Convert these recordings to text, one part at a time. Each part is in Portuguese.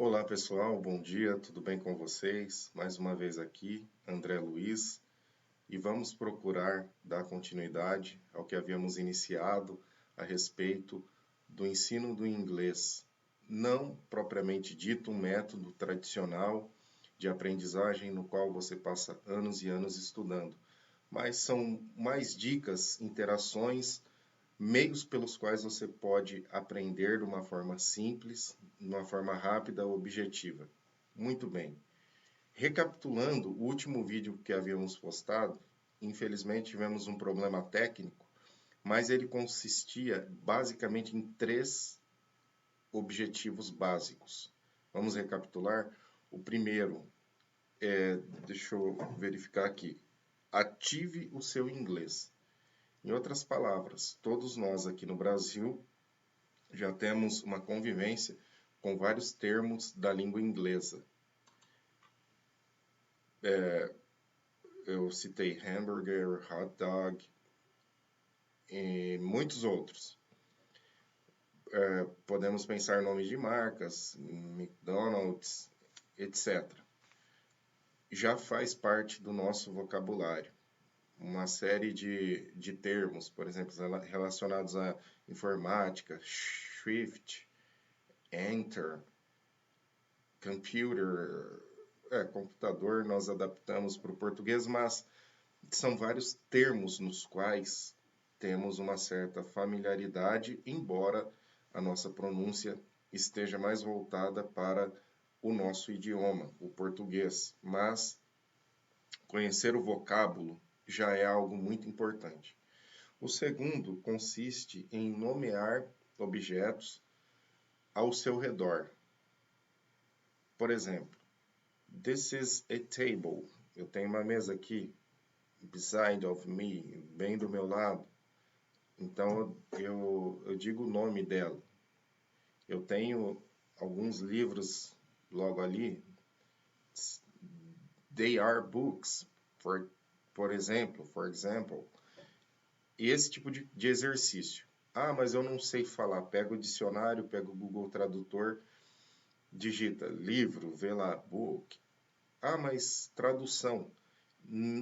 Olá pessoal, bom dia, tudo bem com vocês? Mais uma vez aqui, André Luiz, e vamos procurar dar continuidade ao que havíamos iniciado a respeito do ensino do inglês. Não propriamente dito um método tradicional de aprendizagem no qual você passa anos e anos estudando, mas são mais dicas, interações, meios pelos quais você pode aprender de uma forma simples, de uma forma rápida, objetiva. Muito bem. Recapitulando o último vídeo que havíamos postado, infelizmente tivemos um problema técnico, mas ele consistia basicamente em três objetivos básicos. Vamos recapitular? O primeiro deixa eu verificar aqui. Ative o seu inglês. Em outras palavras, todos nós aqui no Brasil já temos uma convivência com vários termos da língua inglesa. Eu citei hambúrguer, hot dog e muitos outros. Podemos pensar em nomes de marcas, McDonald's, etc. Já faz parte do nosso vocabulário. Uma série de termos, por exemplo, relacionados à informática, Shift, Enter, computer, computador nós adaptamos para o português, mas são vários termos nos quais temos uma certa familiaridade, embora a nossa pronúncia esteja mais voltada para o nosso idioma, o português. Mas conhecer o vocábulo já é algo muito importante. O segundo consiste em nomear objetos ao seu redor. Por exemplo, this is a table. Eu tenho uma mesa aqui, beside of me, bem do meu lado. Então eu digo o nome dela. Eu tenho alguns livros logo ali. They are books, por exemplo, for example. Esse tipo de exercício. Ah, mas eu não sei falar. Pega o dicionário, pega o Google Tradutor, digita livro, vê lá, book. Ah, mas tradução.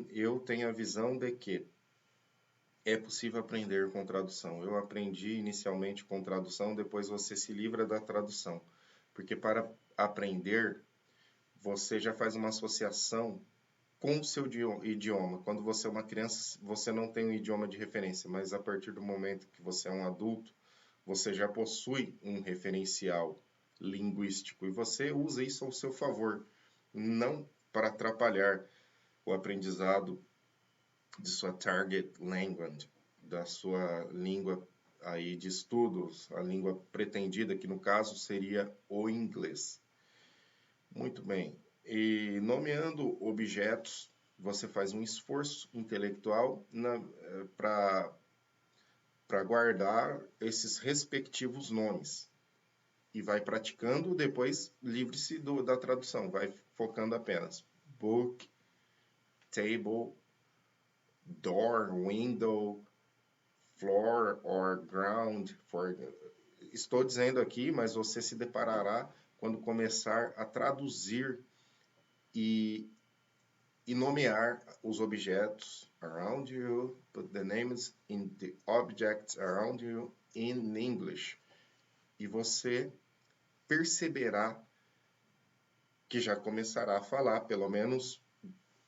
Eu tenho a visão de que é possível aprender com tradução. Eu aprendi inicialmente com tradução, depois você se livra da tradução. Porque para aprender, você já faz uma associação com o seu idioma. Quando você é uma criança, você não tem um idioma de referência, mas a partir do momento que você é um adulto, você já possui um referencial linguístico e você usa isso ao seu favor, não para atrapalhar o aprendizado de sua target language, da sua língua aí de estudos, a língua pretendida, que no caso seria o inglês. Muito bem. E nomeando objetos, você faz um esforço intelectual para guardar esses respectivos nomes. E vai praticando, depois livre-se da tradução, vai focando apenas book, table, door, window, floor or ground. Estou dizendo aqui, mas você se deparará quando começar a traduzir e nomear os objetos around you, put the names in the objects around you in English. E você perceberá que já começará a falar, pelo menos,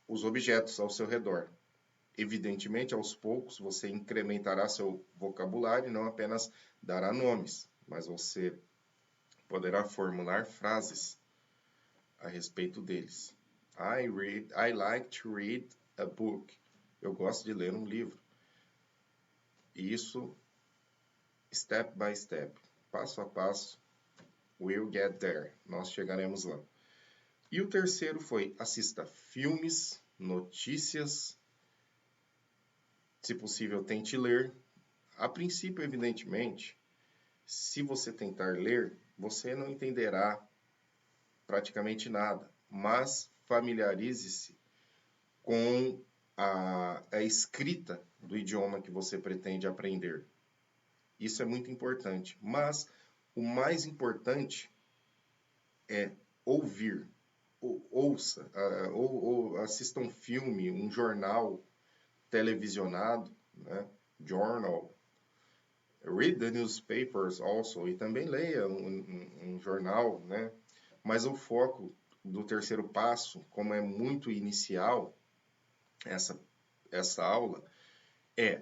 os objetos ao seu redor. Evidentemente, aos poucos, você incrementará seu vocabulário e não apenas dará nomes, mas você poderá formular frases a respeito deles. I like to read a book. Eu gosto de ler um livro. E isso, step by step, passo a passo, we'll get there. Nós chegaremos lá. E o terceiro foi assista filmes, notícias, se possível tente ler. A princípio, evidentemente, se você tentar ler, você não entenderá praticamente nada, mas familiarize-se com a escrita do idioma que você pretende aprender. Isso é muito importante, mas o mais importante é ouvir. Ouça, ou assista um filme, um jornal televisionado, né? Journal. Read the newspapers also, e também leia um jornal, né? Mas o foco do terceiro passo, como é muito inicial, essa aula, é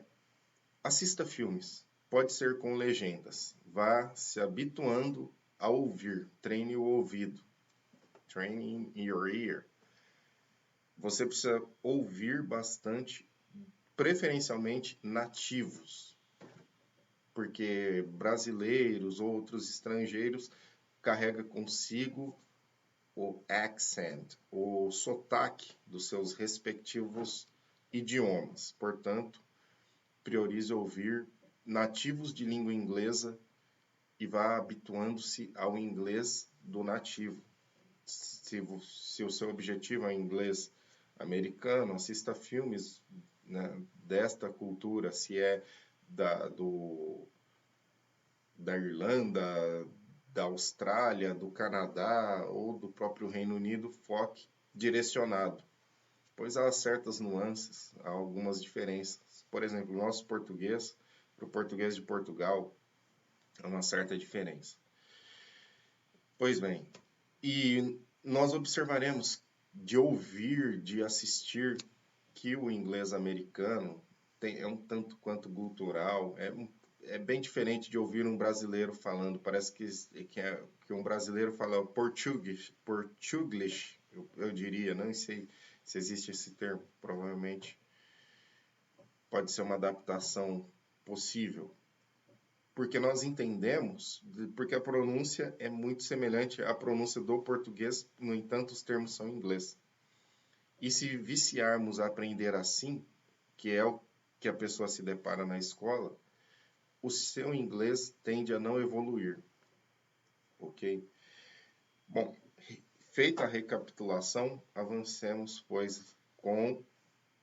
assista filmes. Pode ser com legendas. Vá se habituando a ouvir. Treine o ouvido. Training your ear. Você precisa ouvir bastante, preferencialmente nativos. Porque brasileiros ou outros estrangeiros carregam consigo o accent, o sotaque dos seus respectivos idiomas. Portanto, priorize ouvir nativos de língua inglesa e vá habituando-se ao inglês do nativo. Se o seu objetivo é inglês americano, assista filmes, né, desta cultura. Se é da Irlanda, da Austrália, do Canadá ou do próprio Reino Unido, foque direcionado, pois há certas nuances, há algumas diferenças. Por exemplo, o nosso português para o português de Portugal há uma certa diferença. Pois bem, e nós observaremos de ouvir, de assistir, que o inglês americano é um tanto quanto gutural, é bem diferente de ouvir um brasileiro falando. Parece que um brasileiro fala português, eu diria, não sei se existe esse termo, provavelmente pode ser uma adaptação possível. Porque nós entendemos, porque a pronúncia é muito semelhante à pronúncia do português, no entanto os termos são em inglês. E se viciarmos a aprender assim, que é o que a pessoa se depara na escola, o seu inglês tende a não evoluir, ok? Bom, feita a recapitulação, avancemos, pois, com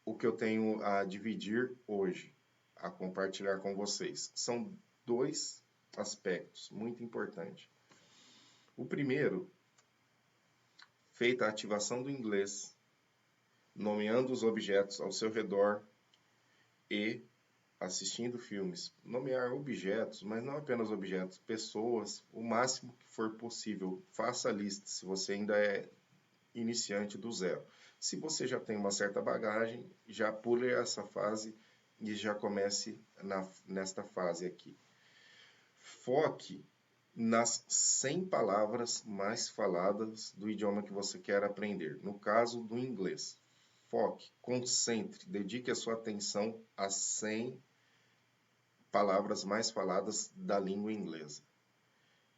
o que eu tenho a dividir hoje, a compartilhar com vocês. São dois aspectos muito importantes. O primeiro, feita a ativação do inglês, nomeando os objetos ao seu redor e assistindo filmes. Nomear objetos, mas não apenas objetos, pessoas, o máximo que for possível. Faça a lista se você ainda é iniciante do zero. Se você já tem uma certa bagagem, já pule essa fase e já comece nesta fase aqui. Foque nas 100 palavras mais faladas do idioma que você quer aprender. No caso do inglês, foque, concentre, dedique a sua atenção às 100 palavras mais faladas da língua inglesa.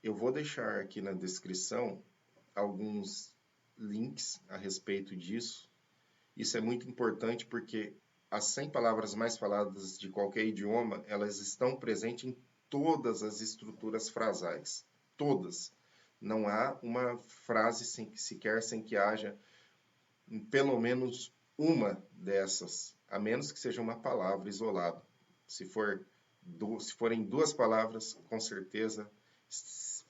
Eu vou deixar aqui na descrição alguns links a respeito disso. Isso é muito importante porque as 100 palavras mais faladas de qualquer idioma, elas estão presentes em todas as estruturas frasais. Todas. Não há uma frase sequer sem que haja pelo menos uma dessas, a menos que seja uma palavra isolada. Se forem duas palavras, com certeza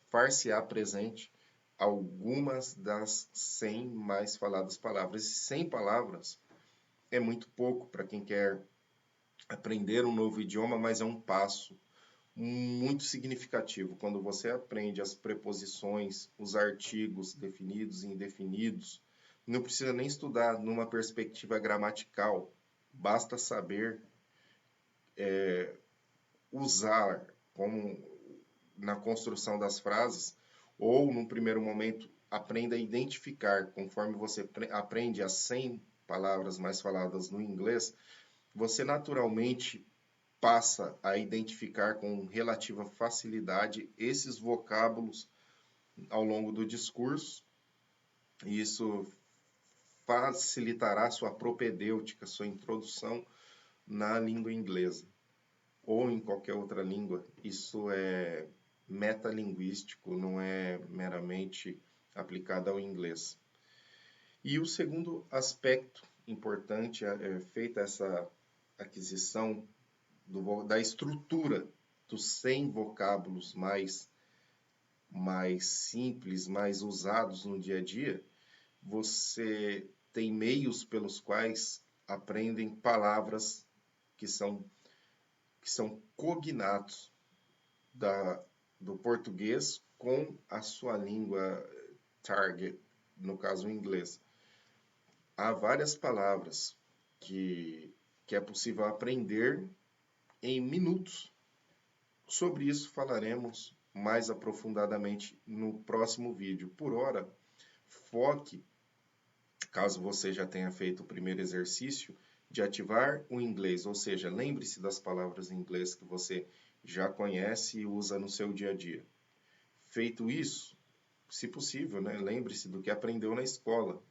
far-se-á presente algumas das 100 mais faladas palavras. E 100 palavras é muito pouco para quem quer aprender um novo idioma, mas é um passo muito significativo. Quando você aprende as preposições, os artigos definidos e indefinidos, não precisa nem estudar numa perspectiva gramatical, basta saber usar como na construção das frases, ou num primeiro momento aprenda a identificar, conforme você aprende as 100 palavras mais faladas no inglês, você naturalmente passa a identificar com relativa facilidade esses vocábulos ao longo do discurso, e isso facilitará sua propedêutica, sua introdução na língua inglesa ou em qualquer outra língua. Isso é metalinguístico, não é meramente aplicado ao inglês. E o segundo aspecto importante é feita essa aquisição da estrutura dos 100 vocábulos mais mais simples, mais usados no dia a dia, você tem meios pelos quais aprendem palavras que são, que são cognatos do português com a sua língua target, no caso o inglês. Há várias palavras que é possível aprender em minutos. Sobre isso falaremos mais aprofundadamente no próximo vídeo. Por hora, foque, caso você já tenha feito o primeiro exercício, de ativar o inglês, ou seja, lembre-se das palavras em inglês que você já conhece e usa no seu dia a dia. Feito isso, se possível, né, lembre-se do que aprendeu na escola.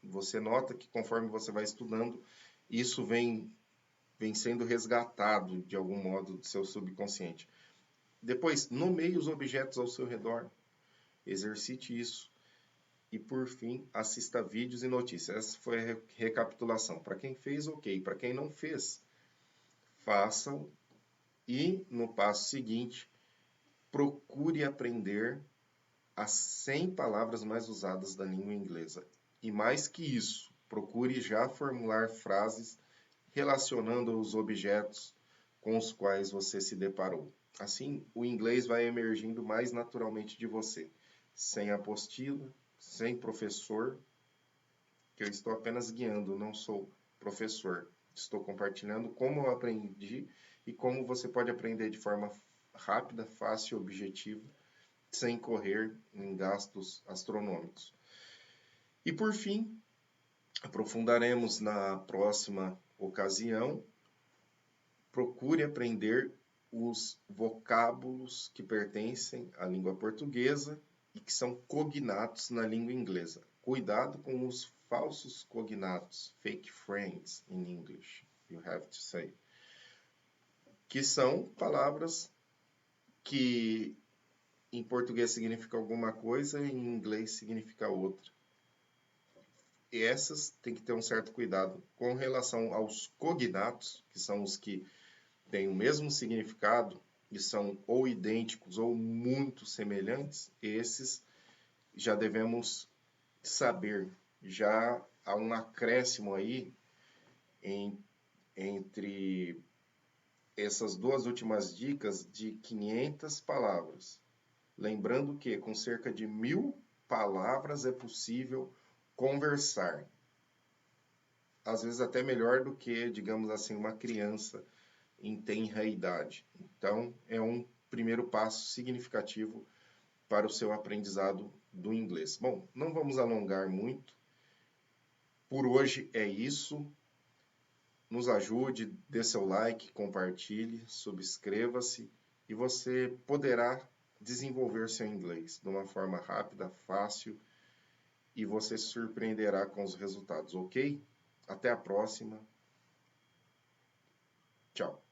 Você nota que conforme você vai estudando, isso vem sendo resgatado de algum modo do seu subconsciente. Depois, nomeie os objetos ao seu redor. Exercite isso. E, por fim, assista vídeos e notícias. Essa foi a recapitulação. Para quem fez, ok. Para quem não fez, façam. E, no passo seguinte, procure aprender as 100 palavras mais usadas da língua inglesa. E mais que isso, procure já formular frases relacionando os objetos com os quais você se deparou. Assim, o inglês vai emergindo mais naturalmente de você, sem apostila, sem professor, que eu estou apenas guiando, não sou professor. Estou compartilhando como eu aprendi e como você pode aprender de forma rápida, fácil e objetiva, sem correr em gastos astronômicos. E por fim, aprofundaremos na próxima ocasião. Procure aprender os vocábulos que pertencem à língua portuguesa e que são cognatos na língua inglesa. Cuidado com os falsos cognatos, fake friends in English, you have to say, que são palavras que em português significa alguma coisa e em inglês significa outra. E essas tem que ter um certo cuidado com relação aos cognatos, que são os que têm o mesmo significado e são ou idênticos ou muito semelhantes. Esses já devemos saber. Já há um acréscimo aí entre essas duas últimas dicas de 500 palavras. Lembrando que com cerca de 1000 palavras é possível conversar. Às vezes até melhor do que, digamos assim, uma criança em tenra idade. Então, é um primeiro passo significativo para o seu aprendizado do inglês. Bom, não vamos alongar muito. Por hoje é isso. Nos ajude, dê seu like, compartilhe, subscreva-se e você poderá desenvolver seu inglês de uma forma rápida, fácil e você se surpreenderá com os resultados, ok? Até a próxima. Tchau.